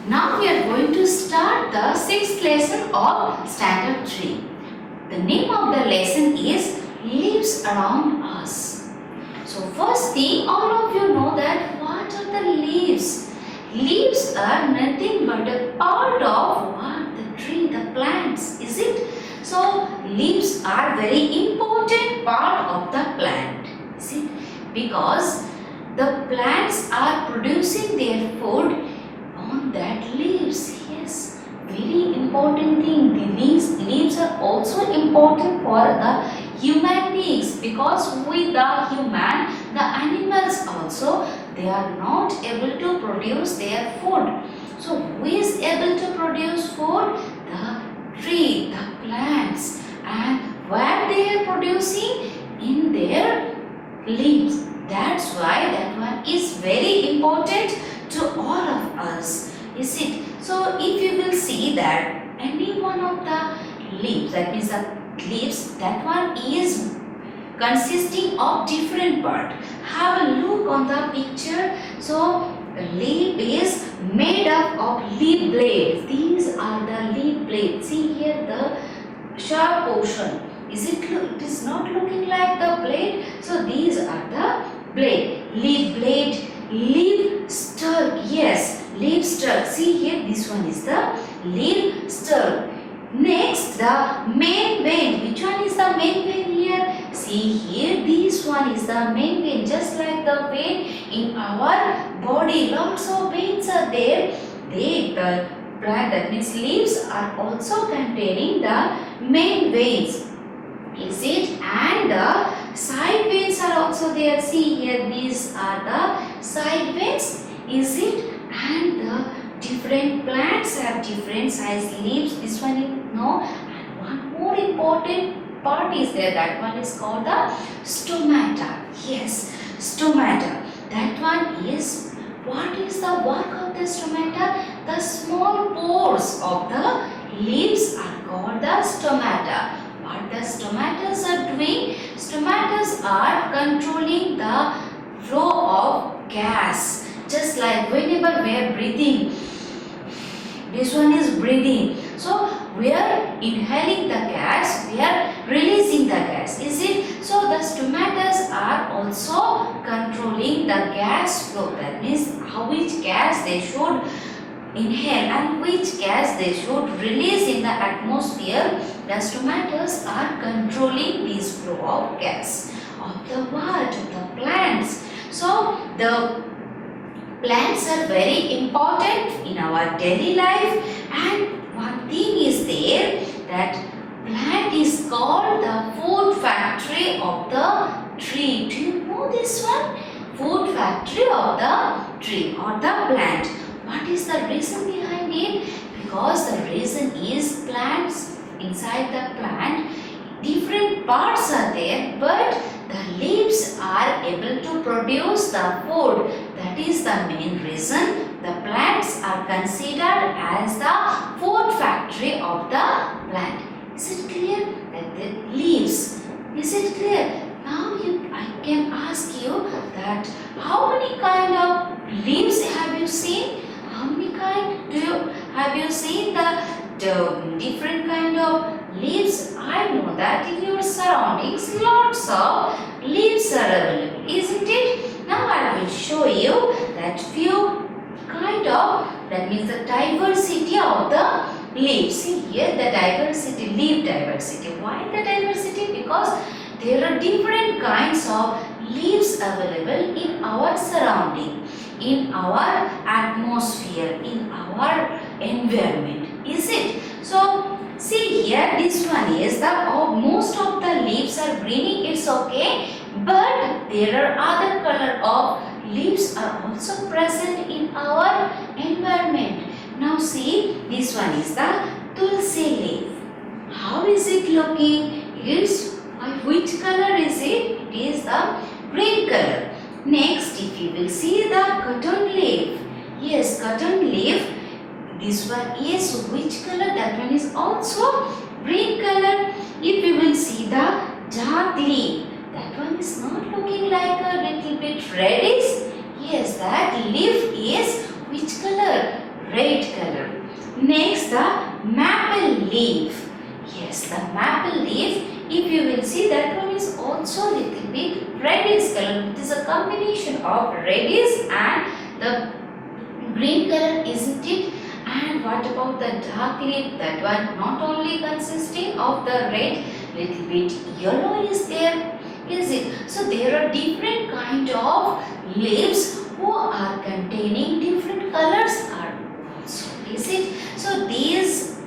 Now we are going to start the sixth lesson of Standard 3. The name of the lesson is Leaves Around Us. So first thing, all of you know that what are the leaves? Leaves are nothing but a part of what? The tree, the plants, is it? So leaves are very important part of the plant, is it? Because the plants are producing their food on that leaves. Yes, very important thing. The leaves are also important for the human beings, because with the human, the animals also, they are not able to produce their food. So who is able to produce food? The tree, the plants. And where they are producing? In their leaves. That's why that one is very important to all of us, is it? So if you will see that any one of the leaves, that means the leaves, that one is consisting of different part. Have a look on the picture. So leaf is made up of leaf blades. These are the leaf blades. See here the sharp portion. It is not looking like the blade. So these are the blade. Leaf blade, leaf stalk. Yes, leaf stalk. See here, this one is the leaf stalk. Next, the main vein. Which one is the main vein here? See here, this one is the main vein. Just like the vein in our body, lots of veins are there. The plant, that means leaves, are also containing the main veins, is it? And the side veins are also there. See here, these are the side veins, is it? And the different plants have different size leaves. This one you know. And one more important part is there. That one is called the stomata. Yes, stomata. That one is, what is the work of the stomata? The small pores of the leaves are called the stomata. What the stomatas are doing? Stomatas are controlling the flow of gas. Just like whenever we are breathing, this one is breathing. So we are inhaling the gas, we are releasing the gas, is it? So the stomatas are also controlling the gas flow. That means how which gas they should inhale and which gas they should release in the atmosphere. The stomatas are controlling this flow of gas of the what? Of the plants. So the plants are very important in our daily life, and one thing is there, that plant is called the food factory of the tree. Do you know this one? Food factory of the tree or the plant. What is the reason behind it? Because the reason is, plants, inside the plant, different parts are there, but the leaves are able to produce the food. That is the main reason the plants are considered as the food factory of the plant. Is it clear? That the leaves. Is it clear? Now I can ask you that how many kind of leaves have you seen? How many kind have you seen the different kind of leaves? I know that in your surroundings lots of leaves are available, isn't it? Now I will show you that few kind of, that means the diversity of the leaves. See here the diversity, leaf diversity. Why the diversity? Because there are different kinds of leaves available in our surrounding, in our atmosphere, in our environment, is it? So see here, this one is the most of the leaves are greeny, it's okay, but there are other color of leaves are also present in our environment. Now see, this one is the tulsi leaf. How is it looking? It's which color is it? It is the green color. Next, if you will see the cotton leaf. Yes, cotton leaf. This one is which color? That one is also green color. If you will see the dark leaf, that one is not looking like a little bit reddish. Yes, that leaf is which color? red color. Next, the maple leaf. Yes, the maple leaf. If you will see, that one is also little bit reddish color. It is a combination of reddish and the green color, isn't it? And what about the dark leaf? That one not only consisting of the red, little bit yellow is there, is it? So there are different kind of leaves who are containing different colors are also, is it? So these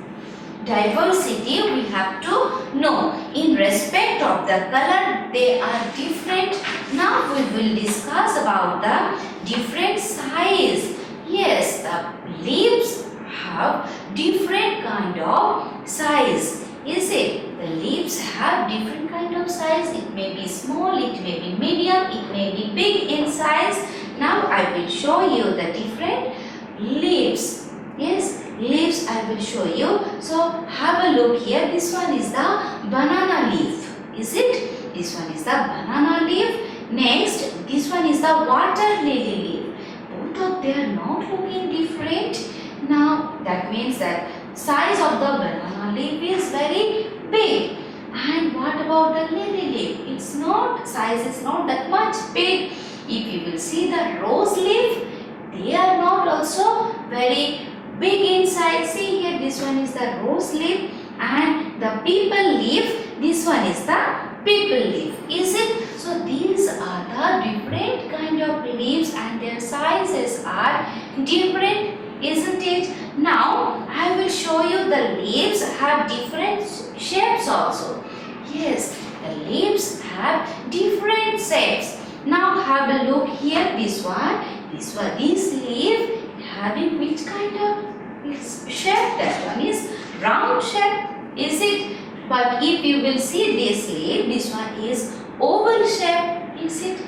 diversity we have to know. In respect of the color, they are different. Now we will discuss about the different size. Yes, the leaves have different kind of size. Is it? The leaves have different kind of size. It may be small, it may be medium, it may be big in size. Now I will show you the different leaves. Yes, leaves I will show you. So have a look here. This one is the banana leaf. Is it? This one is the banana leaf. Next, this one is the water lily leaf. Both of them are not looking different. Now that means that size of the banana leaf is very big. And what about the lily leaf? Its not size is not that much big. If you will see the rose leaf, they are not also very big in size. See here, this one is the rose leaf, and the people leaf, this one is the people leaf. Is it? So these are the different kind of leaves and their sizes are different, isn't it? Now I will show you the leaves have different shapes also. Yes, the leaves have different shapes. Now have a look here. This leaf having which kind of shape? That one is round shape, is it? But if you will see this leaf, this one is oval shape, is it?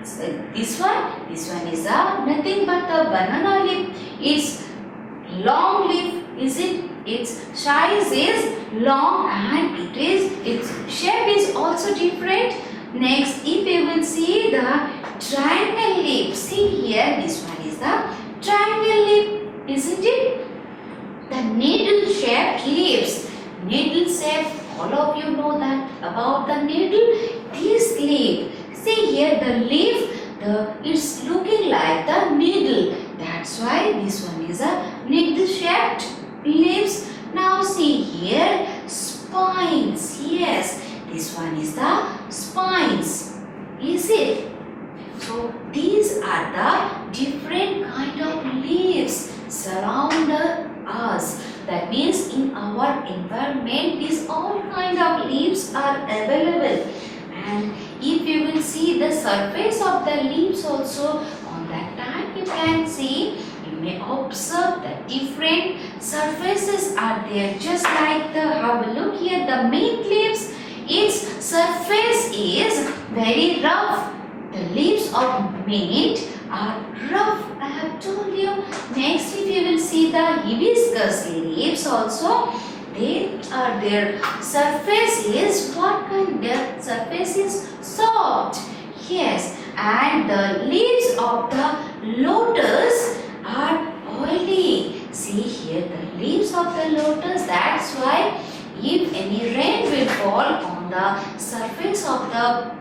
So this one is nothing but a banana leaf. It's long leaf, is it? Its size is long and its shape is also different. Next, if you will see the triangle leaf, see here, this one is the triangle leaf, isn't it? The needle shaped leaves. Needle shape, all of you know that about the needle. This leaf, see here the leaf, it's looking like the needle. That's why this one is a needle shaped leaves. Now see here, spines. Yes, this one is the spines. Is it? So these are the different kind of leaves surround us. That means in our environment, these all kind of leaves are available. And if you will see the surface of the leaves also, on that time you can see, you may observe that different surfaces are there. Just like have a look here, the mint leaves, its surface is very rough. The leaves of mint are rough, I have told you. Next, if you will see the hibiscus leaves also, their surface is what kind? Their surface is soft. Yes, and the leaves of the lotus are oily. See here the leaves of the lotus. That's why if any rain will fall on the surface of the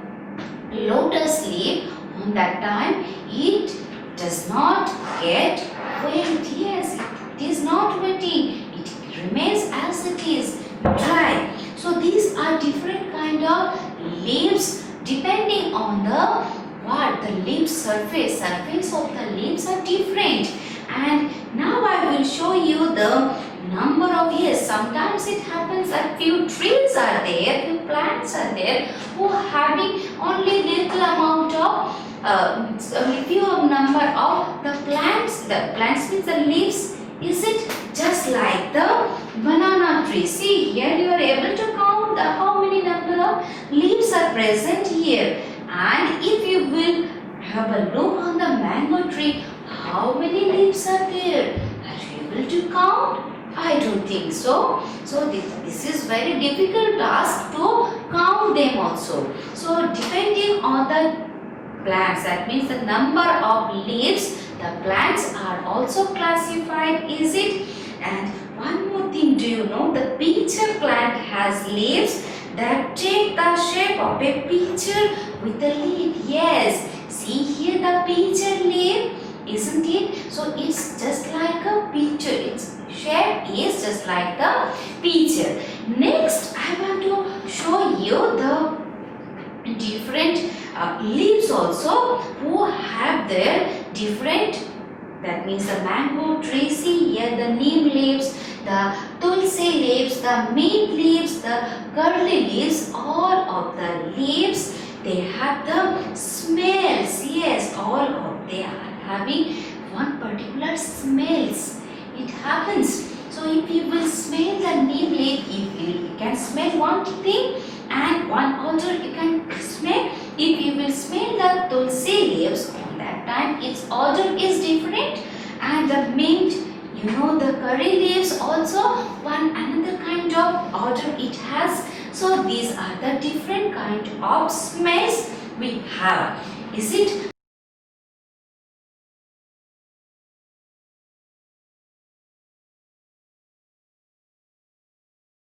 lotus leaf, on that time it does not get wet. Yes, it is not wetting. It remains as it is, dry. So these are different kind of leaves depending on the leaf surface. Surface of the leaves are different. And now I will show you the number of years. Sometimes it happens that few trees are there, few plants are there who are having only little amount of few number of the plants. The plants means the leaves. Is it just like the banana tree? See here you are able to count how many number of leaves are present here. And if you will have a look on the mango tree, how many leaves are there? Are you able to count? I don't think so. So this is very difficult task to count them also. So depending on the plants, that means the number of leaves, the The plants are also classified, is it? And one more thing, do you know the pitcher plant has leaves that take the shape of a pitcher with a lid? Yes, see here the pitcher leaf, isn't it? So it's just like a pitcher. Its shape is just like the pitcher. Next, I want to show you the different leaves also who have their different, that means the mango tree, see here the neem leaves, the tulsi leaves, the mint leaves, the curly leaves, all of the leaves they have the smells. Yes, all of they are having one particular smells. It happens. So if you will smell the neem leaf, if you can smell one thing and one odor you can smell. If you will smell the tulsi leaves, on that time its odor is different, and the mint, you know, the curry leaves also one another kind of odor it has. So these are the different kind of smells we have, is it?